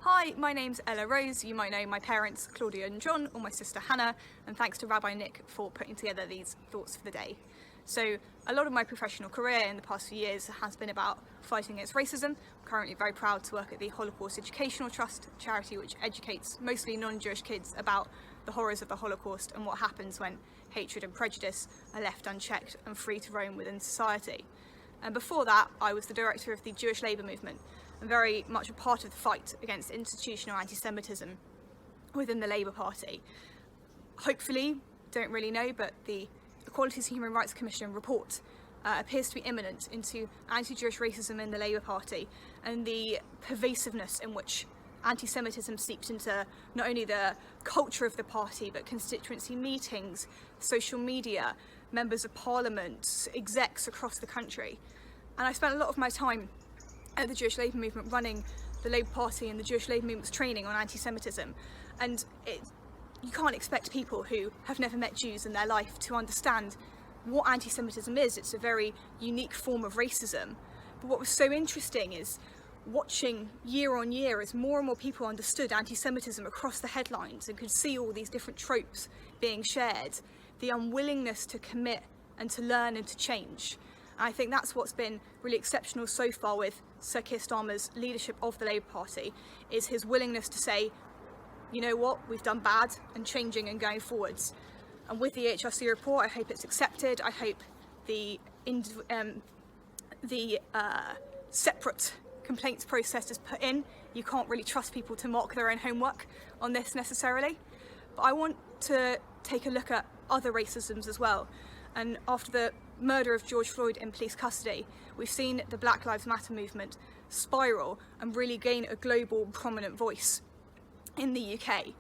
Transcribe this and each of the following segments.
Hi, my name's Ella Rose. You might know my parents Claudia and John, or my sister Hannah, and thanks to Rabbi Nick for putting together these thoughts for the day. So a lot of my professional career in the past few years has been about fighting against racism. I'm currently very proud to work at the Holocaust Educational Trust, a charity which educates mostly non-Jewish kids about the horrors of the Holocaust and what happens when hatred and prejudice are left unchecked and free to roam within society. And before that, I was the director of the Jewish Labour Movement and very much a part of the fight against institutional anti-Semitism within the Labour Party. Hopefully, don't really know, but the Equalities and Human Rights Commission report appears to be imminent into anti-Jewish racism in the Labour Party and the pervasiveness in which anti-Semitism seeps into not only the culture of the party, but constituency meetings, social media, members of parliament, execs across the country. And I spent a lot of my time at the Jewish Labour Movement running the Labour Party and the Jewish Labour Movement's training on anti-Semitism. And you can't expect people who have never met Jews in their life to understand what anti-Semitism is. It's a very unique form of racism. But what was so interesting is watching year on year as more and more people understood anti-Semitism across the headlines and could see all these different tropes being shared, the unwillingness to commit and to learn and to change. And I think that's what's been really exceptional so far with Sir Keir Starmer's leadership of the Labour Party, is his willingness to say, you know what, we've done bad, and changing and going forwards. And with the HRC report, I hope it's accepted. I hope the separate complaints process is put in. You can't really trust people to mark their own homework on this necessarily. But I want to take a look at other racisms as well. And after the murder of George Floyd in police custody, we've seen the Black Lives Matter movement spiral and really gain a global prominent voice in the UK.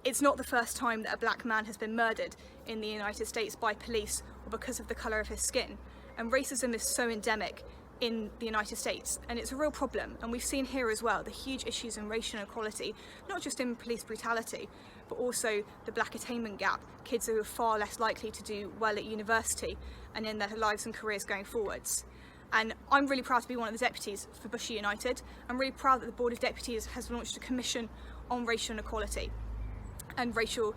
It's not the first time that a black man has been murdered in the United States by police or because of the colour of his skin. And racism is so endemic in the United States, and it's a real problem. And we've seen here as well the huge issues in racial inequality, not just in police brutality, but also the black attainment gap, kids who are far less likely to do well at university and in their lives and careers going forwards. And I'm really proud to be one of the deputies for Bushy United. I'm really proud that the Board of Deputies has launched a commission on racial inequality and racial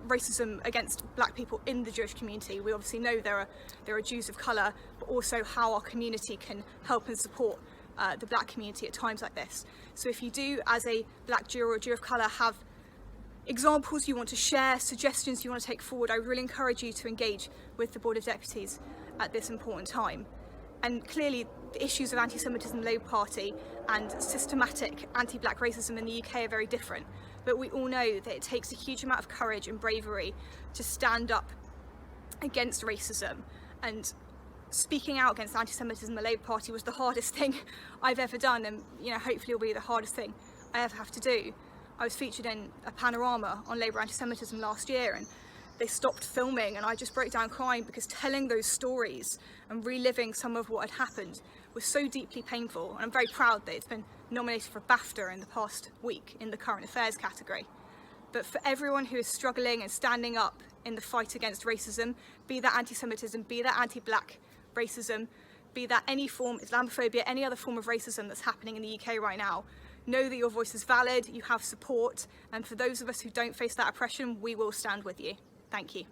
racism against black people in the Jewish community. We obviously know there are Jews of colour, but also how our community can help and support the black community at times like this. So if you do, as a black Jew or a Jew of colour, have examples you want to share, suggestions you want to take forward, I really encourage you to engage with the Board of Deputies at this important time. And clearly the issues of anti-Semitism in the Labour Party and systematic anti-black racism in the UK are very different. But we all know that it takes a huge amount of courage and bravery to stand up against racism. And speaking out against anti-Semitism in the Labour Party was the hardest thing I've ever done, and hopefully it'll be the hardest thing I ever have to do. I was featured in a panorama on Labour anti-Semitism last year, and they stopped filming and I just broke down crying because telling those stories and reliving some of what had happened was so deeply painful. And I'm very proud that it's been nominated for a BAFTA in the past week in the current affairs category. But for everyone who is struggling and standing up in the fight against racism, be that anti-Semitism, be that anti-black racism, be that any form, Islamophobia, any other form of racism that's happening in the UK right now, know that your voice is valid, you have support, and for those of us who don't face that oppression, we will stand with you. Thank you.